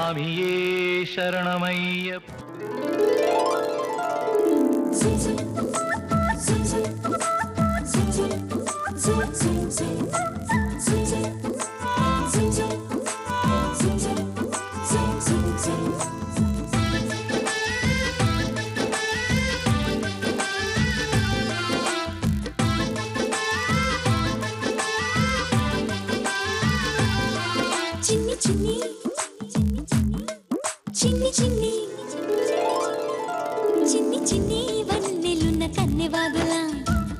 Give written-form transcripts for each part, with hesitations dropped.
స్వామియే శరణమయ్యప్ప. చిన్ని చిన్ని వన్నెలున్న కన్నెవాగుల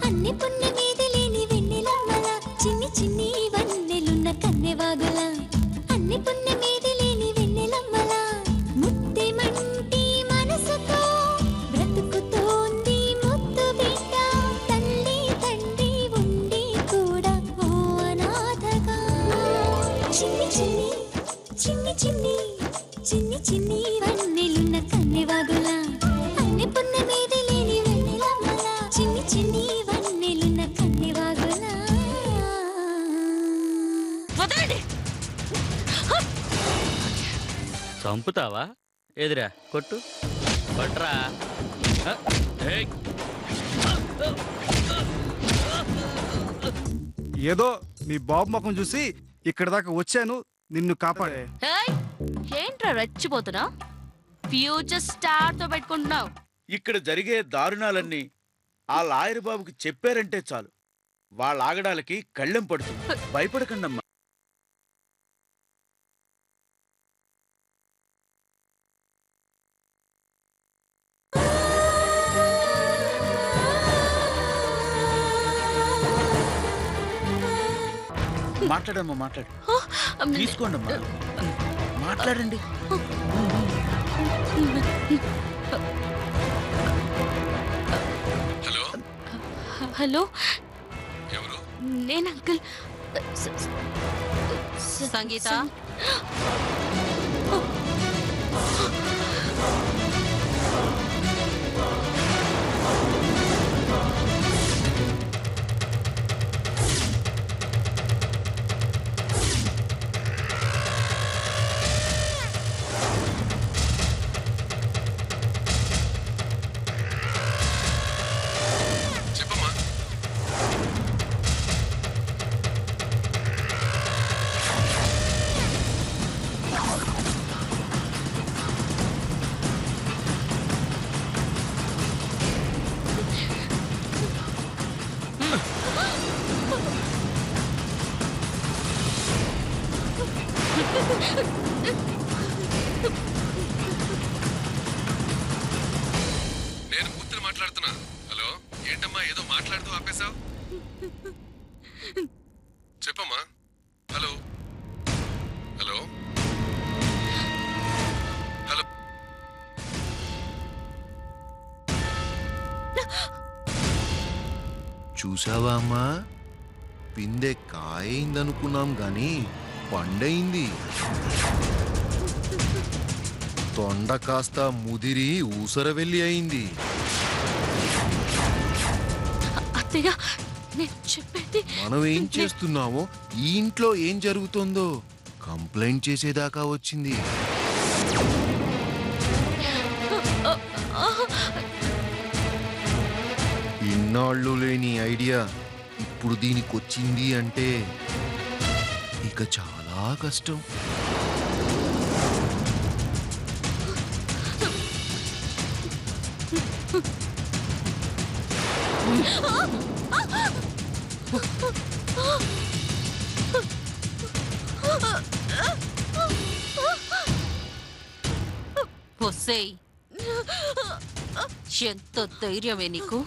అన్ని పున్న మీద లేని వెన్నెలమ్మల చిన్ని చిన్ని వన్నెలున్న కన్నెవాగుల అన్ని పున్న మీద లేని వెన్నెలమ్మల ముత్తెమంటి మనసుతో బ్రతుకుతోంది ముత్తు బిడ్డ తల్లి తండ్రి ఉండి కూడా ఓ అనాథగా చిన్ని చిన్ని చిన్ని చిన్ని చిన్ని చిన్ని వన్నెలున్న కన్నెవాగుల అన్ని పున్న మీద లేని వెన్నెలమ్మల చిన్ని చిన్ని వన్నెలున్న కన్నెవాగుల. వదలండి. చంపుతావా? ఎదురా కొట్టు కొట్రా. ఏదో నీ బాబు ముఖం చూసి ఇక్కడ దాకా వచ్చాను, నిన్ను కాపాడే. ఏంట్రా రెచ్చిపోతున్నా? ఫ్యూచర్ స్టార్ తో పెట్టుకుంటున్నావు. ఇక్కడ జరిగే దారుణాలన్నీ ఆ లాయర్ బాబుకి చెప్పారంటే చాలు, వాళ్ళ ఆగడాలకి కళ్ళెం పడుతుంది. భయపడకండమ్మా. మాట్లాడమ్మా, మాట్లాడు. తీసుకోండమ్మా, మాట్లాడండి. హలో హలో, ఎవరు? నేను అంకుల్ సంగీత. చెప్పమ్మా. నేను మూర్తిని మాట్లాడుతున్నా. హలో, ఏంటమ్మా ఏదో మాట్లాడుతూ ఆపేశావు? చెప్పమ్మా. Hello hello hello. చూసావా అమ్మా, పిందె కాయిందనుకున్నాం గాని పండయింది. తొండ కాస్త ముదిరి ఊసరవెల్లి అయింది. అత్తయ్య, నేను చెప్పేది. మనం ఏం చేస్తున్నామో, ఈ ఇంట్లో ఏం జరుగుతుందో కంప్లైంట్ చేసేదాకా వచ్చింది. ఇన్నాళ్ళు లేని ఐడియా ఇప్పుడు దీనికొచ్చింది అంటే ఇక చాలా కష్టం. ఒసేయ్, ఎంత ధైర్యమే నీకు?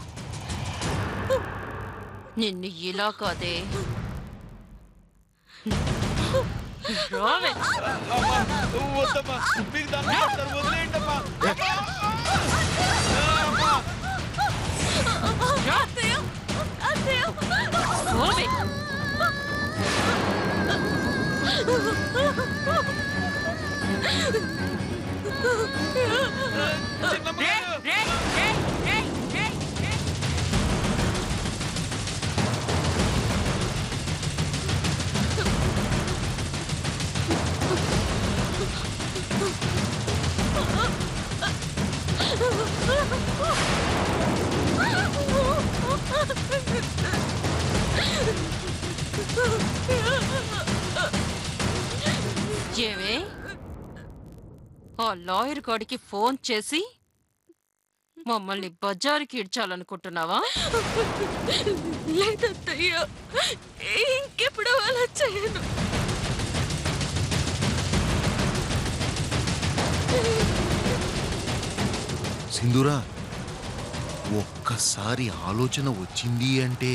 నిన్ను ఇలా కాదే, రావే. వద్దమ్మా, మీకు దండం పెడతాను, వదిలేయండమ్మా. రావే. ఏవే ఆ లాయర్ గాడికి ఫోన్ చేసి మమ్మల్ని బజారుకి ఇడ్చాలనుకుంటున్నావా? లేదత్తయ్యా, ఇంకెప్పుడు అలా చేయను. సింధూరా, ఒక్కసారి ఆలోచన వచ్చింది అంటే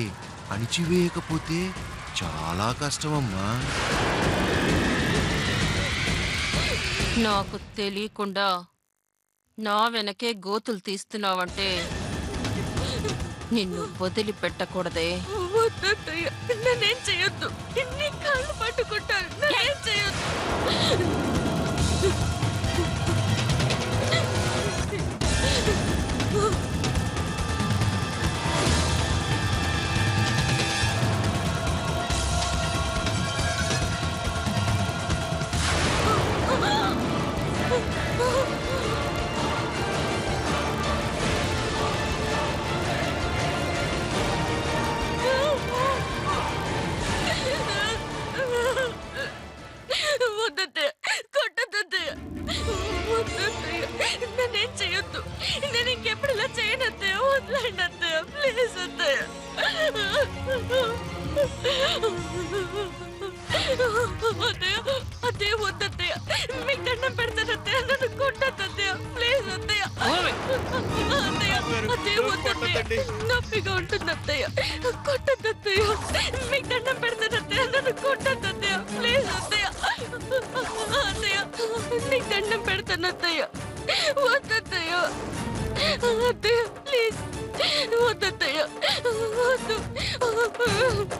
అణిచివేయకపోతే చాలా కష్టమమ్మా. నాకు తెలియకుండా నా వెనకే గోతులు తీస్తున్నావంటే నిన్ను వదిలిపెట్టకూడదే. వద్దత్తయ్యా, నన్నేం చేయొద్దు. నీ కాళ్ళు పట్టుకుంటాను, నన్నేం చేయొద్దు. వద్దత్తయ్య, కొట్టద్దత్తయ్య, వద్దత్తయ్య, నన్నేం చేయొద్దు. నేను ఇంకెప్పుడు ఇలా చేయను అత్తయ్య. వదలండి అత్తయ్య, ప్లీజ్ అత్తయ్య. అత్తయ్య, అత్తయ్య, వద్దత్తయ్య, మీకు దండం పెడతాను అత్తయ్య. నన్ను కొట్టద్దు అత్తయ్య, ప్లీజ్ అత్తయ్య. అత్తయ్య, అత్తయ్య, వద్దత్తయ్య, నొప్పిగా ఉంటుంది అత్తయ్య. కొట్టద్దు అత్తయ్య, మీకు దండం పెడతాను అత్తయ్య. నన్ను కొట్టద్దు అత్తయ్య, ప్లీజ్ అత్తయ్య. అత్తయ్య, నీకు దండం పెడతాను అత్తయ్య. వద్దత్తయ్య, అత్తయ్య, ప్లీజ్ వద్దత్తయ్య, వద్దు,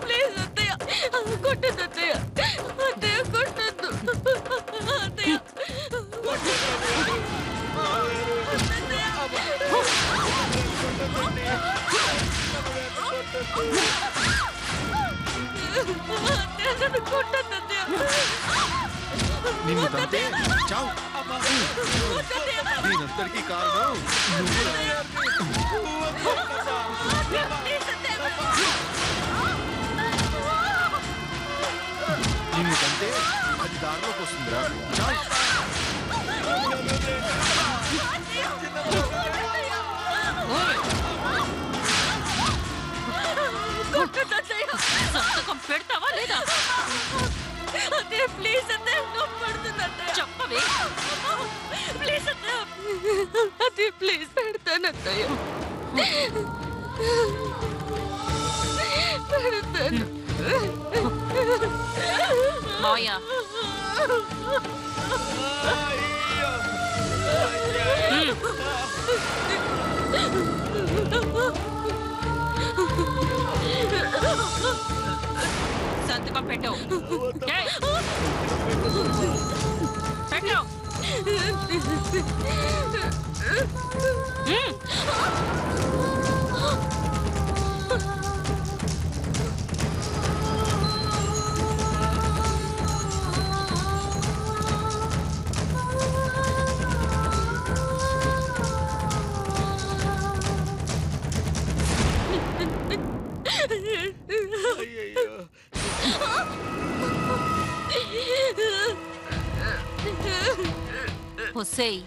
ప్లీజ్ అత్తయ్య, కొట్టద్దు అత్తయ్య. అత్తయ్య, కొట్టద్దు అత్తయ్య. నన్ను కొట్టద్దు అత్తయ్య. నిన్ను తంతే చావు. దీనంతటికీ కారణం నువ్వురా. నిన్ను తంతే అది దారిలోకి వస్తుందిరా. చావు. సంతకం పెడతావా లేదా? అత్తయ్య, ప్లీజ్ అత్తయ్య, నొప్పి పడుతుంది అత్తయ్య. చెప్పవే. ప్లీజ్ అత్తయ్య, అత్తయ్య, ప్లీజ్ పెడతాను అత్తయ్య. పెడతాను. మావయ్య, సంతకం పెట్టు. ఏయ్, పెట్టు. ఒసేయ్,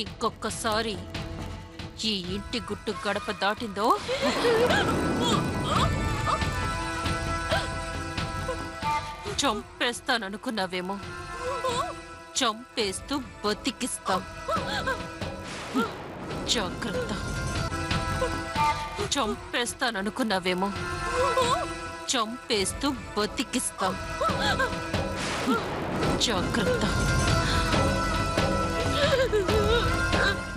ఇంకొక్కసారి ఈ ఇంటి గుట్టు గడప దాటిందో చంపేస్తాననుకున్నావేమో. చంపేస్తూ బతికిస్తాం. జాగ్రత్త. చంపేస్తాననుకున్నావేమో. చంపేస్తూ బతికిస్తాం. జాగ్రత్త.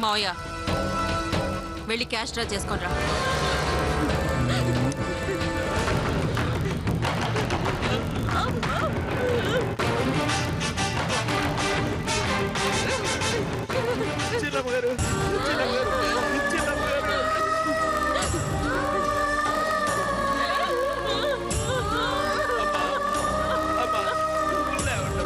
మావయ్య, వెళ్ళి క్యాష్ డ్రా చేసుకోనరా. చిన్నమ్మగారు, చిన్నమ్మగారు, చిన్నమ్మగారు. అమ్మా, లేవండి.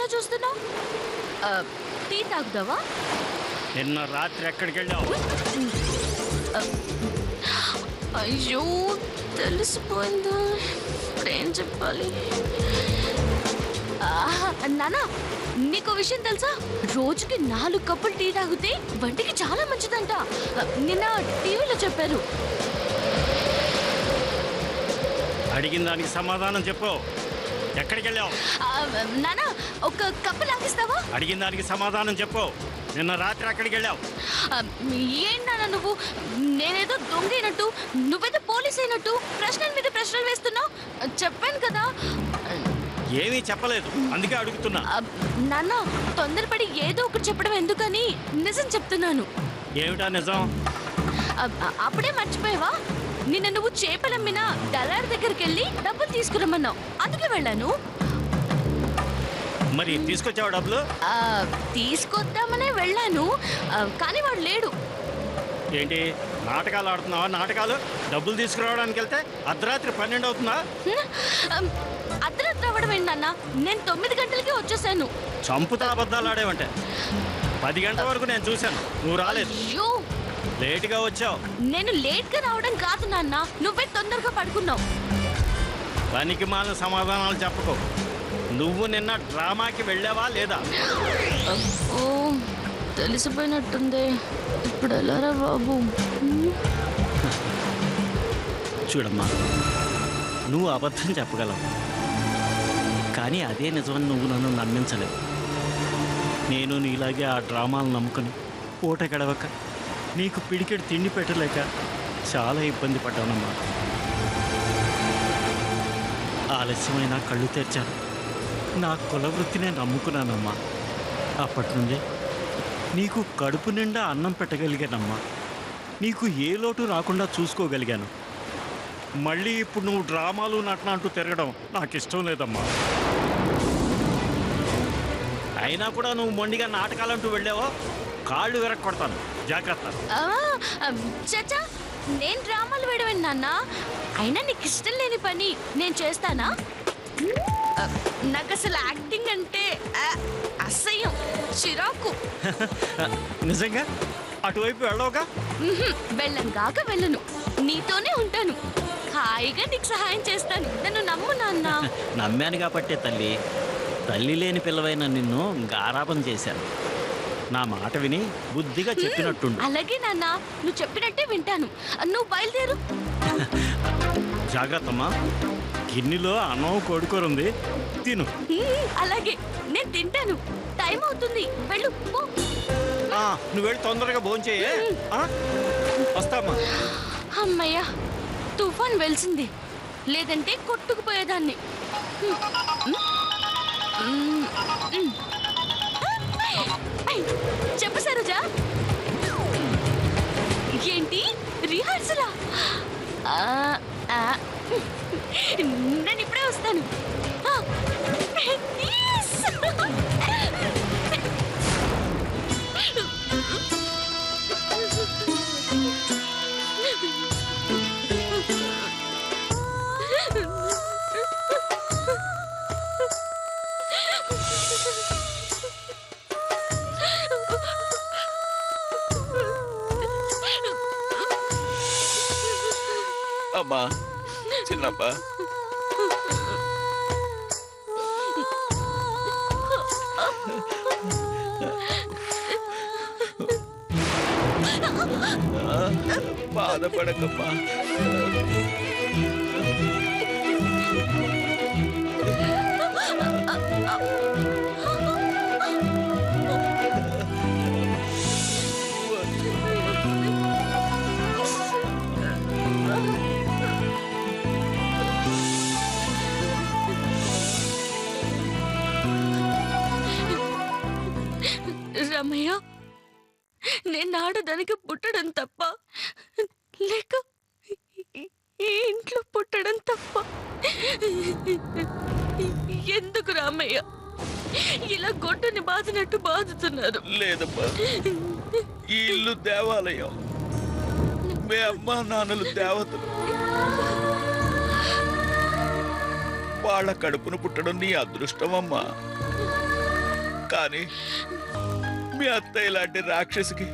అలా చూస్తున్నావు? టీ తాగుదావా? నిన్న రాత్రి ఎక్కడికి వెళ్ళావు? అయ్యో తెలిసిపోయిందా? ఇప్పుడేం చెప్పాలి? నానా, నీకు విషయం తెలుసా? రోజుకి 4 కప్పులు టీ తాగితే వంటికి చాలా మంచిదంట. నిన్న టీవీలో చెప్పారు. అడిగిన దానికి సమాధానం చెప్పు. ఎక్కడికి వెళ్ళావు? నానా, ఒక కప్పు లాగిస్తావా? అడిగిన దానికి సమాధానం చెప్పు. నిన్న రాత్రి ఎక్కడికి వెళ్ళావు? ఏంటన్నా నువ్వు? నేనేదో దొంగైనట్టు, నువ్వేదో పోలీస్ అయినట్టు ప్రశ్నల మీద ప్రశ్నలు వేస్తున్నావు. చెప్పాను కదా. ఏమీ చెప్పలేదు, అందుకే అడుగుతున్నా. నాన్న, తొందరపడి ఏదో ఒకటి చెప్పడం ఎందుకని నిజం చెప్తున్నాను. ఏమిటా నిజం? అప్పుడే మర్చిపోయావా? నిన్న నువ్వు చేపలమ్మిన డలార్ దగ్గరికి వెళ్ళి డబ్బులు తీసుకురమ్మన్నావు, అందుకే వెళ్ళాను. మరి తీసుకొచ్చావు డబ్బులు? తీసుకొద్దామనే వెళ్ళాను, కానీ వాడు లేడు. ఏంటి నాటకాలు ఆడుతున్నావా? నాటకాలు డబ్బులు తీసుకురావడానికి వెళ్తే అర్ధరాత్రి 12 అవుతుందా? అర్ధరాత్రి అవ్వడం ఏంటన్నా? నేను 9 గంటలకే వచ్చేసాను. చంపుతా అబద్ధాలు ఆడేవంటే 10 గంటల వరకు నేను చూశాను, నువ్వు రాలేదు. అయ్యో, లేటుగా వచ్చావు. నేను లేట్ గా రావడం కాదు నాన్న, నువ్వే తొందరగా పడుకున్నావు. పనికి మాలిన సమాధానాలు చెప్పకు. నువ్వు నిన్న డ్రామాకి వెళ్ళావా లేదా? ఓ, తెలిసిపోయినట్టుంది. ఇప్పుడు ఎలారా బాబు? చూడమ్మా, నువ్వు అబద్ధం చెప్పగలవు, కానీ అదే నిజమని నువ్వు నన్ను నమ్మించలేవు. నేను నీలాగే ఆ డ్రామాలు నమ్ముకుని పూట గడవక నీకు పిడికెడు తిండి పెట్టలేక చాలా ఇబ్బంది పడ్డానమ్మా. ఆలస్యమైన కళ్ళు తెరిచాను, నా కుల వృత్తినే నమ్ముకున్నానమ్మా. అప్పటి నుండి నీకు కడుపు నిండా అన్నం పెట్టగలిగానమ్మా. నీకు ఏ లోటు రాకుండా చూసుకోగలిగాను. మళ్ళీ ఇప్పుడు నువ్వు డ్రామాలు నటన అంటూ తిరగడం నాకు ఇష్టం లేదమ్మా. అయినా కూడా నువ్వు మొండిగా నాటకాలంటూ వెళ్ళావో కాళ్ళు విరక్కొడతాను, జాగ్రత్త. చచ్చా, నేను డ్రామాలు వేయడం నాన్న. అయినా నీకు ఇష్టం లేని పని నేను చేస్తానా? నాకు అసలు యాక్టింగ్ అంటే అసహ్యం, చిరాకు. నిజంగా అటువైపు వెళ్ళవుగా? వెళ్ళంగాక వెళ్ళను, నీతోనే ఉంటాను. హాయిగా నీకు సహాయం చేస్తాను, నన్ను నమ్ము నాన్న. నమ్మాను కాబట్టే తల్లి. తల్లి లేని పిల్లవైన నిన్ను గారాబం చేశాను. నా మాట విని బుద్ధిగా చెప్పినట్టుండు. అలాగే నాన్న, నువ్వు చెప్పినట్టే వింటాను. నువ్వు బయలుదేరు. జాగ్రత్తమ్మా, గిన్నెలో అన్నం కొడుకోరుంది, తిను. అలాగే, నేను తింటాను. టైం అవుతుంది, వెళ్ళు పో. నువ్వు వెళ్ళి తొందరగా భోంచేయే. వస్తామ్మా. అమ్మయ్యా, తుఫాన్ వెలిసింది, లేదంటే కొట్టుకుపోయేదాన్ని. చెప్పు సరోజా. ఏంటి రిహార్సలా? నేను ఇప్పుడే వస్తాను. అమ్మా, చిన్నప్ప, బాధపడకమ్మా. రమయ్య, నేను ఆడదానికి పుట్టడం తప్ప, లేక ఈ ఇంట్లో పుట్టడం తప్ప? ఎందుకు రామయ్య ఇలా గొడ్డుని బాధినట్టు బాధుతున్నారు? లేదమ్మా, ఈ ఇల్లు దేవాలయం, మీ అమ్మా నాన్నలు దేవతలు. వాళ్ళ కడుపును పుట్టడం నీ అదృష్టం అమ్మా. కానీ మీ అత్తయ్య లాంటి రాక్షసికి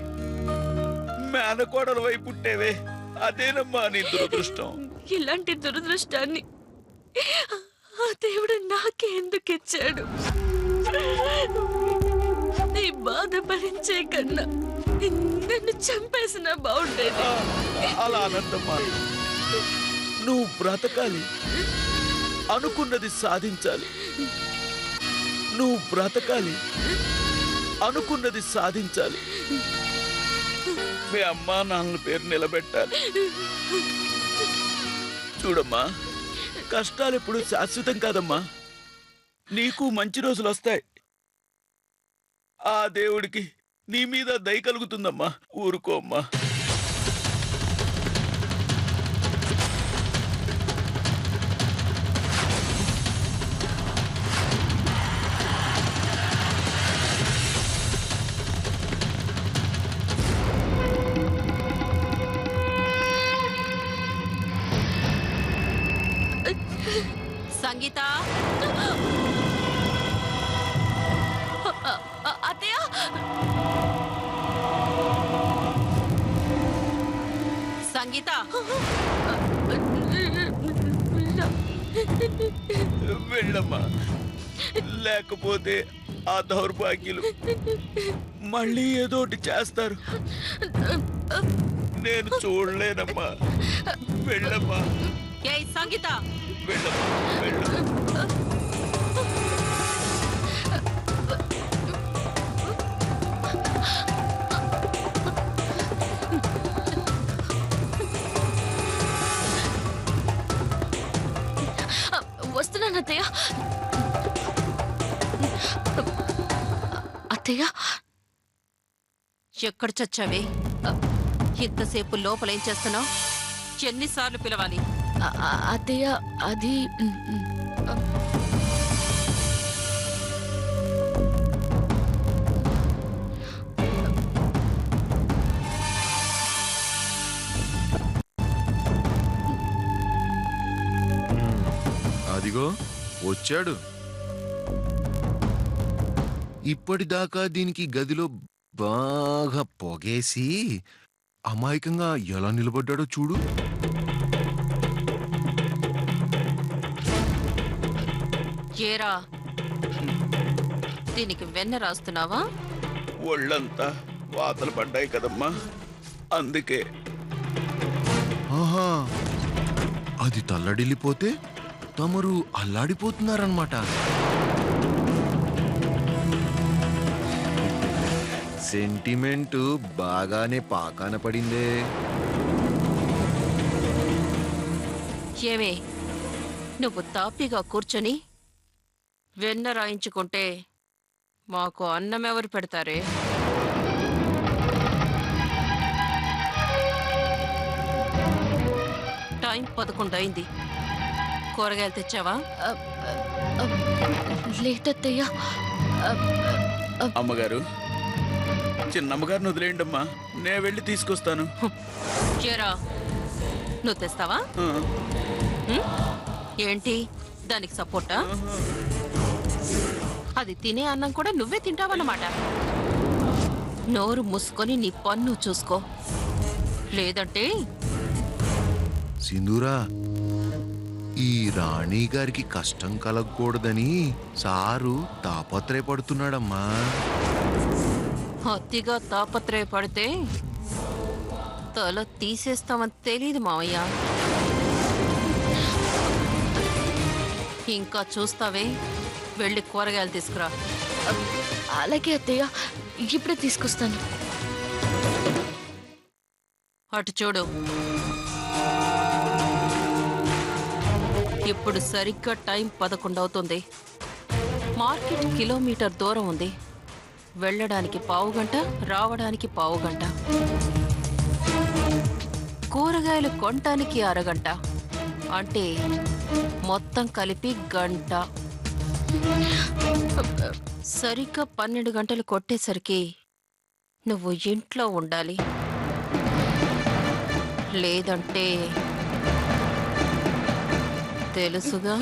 మేనకోడల వైపు పుట్టేవే, అదేనమ్మా నీ దురదృష్టం. ఇలాంటి దురదృష్టాన్ని ఆ దేవుడు నాకే ఎందుకు ఇచ్చాడు? నీ బాధ భరించే కన్నా నన్ను చంపేసిన బాగుండేది. అలా అనంతమ్మా, నువ్వు బ్రతకాలి, అనుకున్నది సాధించాలి. నువ్వు బ్రతకాలి, అనుకున్నది సాధించాలి. మీ అమ్మా నాన్నల పేరు నిలబెట్టాలి. చూడమ్మా, కష్టాలు ఎప్పుడు శాశ్వతం కాదమ్మా. నీకు మంచి రోజులు వస్తాయి. ఆ దేవుడికి నీ మీద దయ కలుగుతుందమ్మా. ఊరుకోమ్మా. సంగీత, అత్తయ్య, సంగీత, వెళ్ళమ్మా, లేకపోతే ఆ దౌర్భాగ్యులు మళ్ళీ ఏదోటి చేస్తారు. నేను చూడలేనమ్మా. వెళ్ళమ్మా, ఏయ్ సంగీత, వెళ్ళమ్మా, వెళ్ళమ్మా. వస్తున్నాను అత్తయ్య. అత్తయ్య, ఎక్కడ చచ్చావే? ఇంతసేపు లోపలేం చేస్తున్నావు? ఎన్నిసార్లు పిలవాలి? అత్తయ్య, అది అదిగో వచ్చాడు. ఇప్పటిదాకా దీనికి గదిలో బాగా పొగేసి అమాయకంగా ఎలా నిలబడ్డాడో చూడు. ఏరా, దీనికి వెన్న రాస్తున్నావా? ఒళ్ళంతా వాతలు పడ్డాయి కదమ్మా, అందుకే. ఆహా, అది తల్లడిల్లిపోతే తమరు అల్లాడిపోతున్నారన్నమాట. సెంటిమెంట్ బాగానే పాకాన పడిందే. ఏమే, నువ్వు తాపిగా కూర్చొని వెన్న రాయించుకుంటే మాకు అన్నం ఎవరు పెడతారే? టైం 11 అయింది. కూరగాయలు తెచ్చావా? లేట్ అత్తయ్య. అమ్మగారు, చిన్నమ్మగారిని వదిలేయండమ్మా, నే వెళ్ళి తీసుకొస్తాను. ఏరా, నువ్వు తెస్తావా? ఆ, హ్మ్? ఏంటి దానికి సపోర్టా? అది తినే అన్నం కూడా నువ్వే తింటావన్నమాట. నోరు మూసుకొని నీ పన్ను చూసుకో, లేదంటే. సింధూరా, ఈ రాణి గారికి కష్టం కలగకూడదని సారు తాపత్రయపడుతున్నాడమ్మా. అతిగా తాపత్రయపడితే తల తీసేస్తామని తెలీదు మావయ్య. ఇంకా చూస్తావే, వెళ్ళి కూరగాయలు తీసుకురా. అలాగే అత్తయ్య, ఇప్పుడే తీసుకొస్తాను. అటు చూడు. ఇప్పుడు సరిగ్గా టైం 11 అవుతుంది. మార్కెట్ కిలోమీటర్ దూరం ఉంది. వెళ్ళడానికి 1/2 గంట, రావడానికి 1/2 గంట. కూరగాయలు కొనటానికి 1/2 గంట. అంటే మొత్తం కలిపి గంట. సరిగ్గా 12 గంటలు కొట్టేసరికి నువ్వు ఇంట్లో ఉండాలి. లేదంటే తెలుసుగా.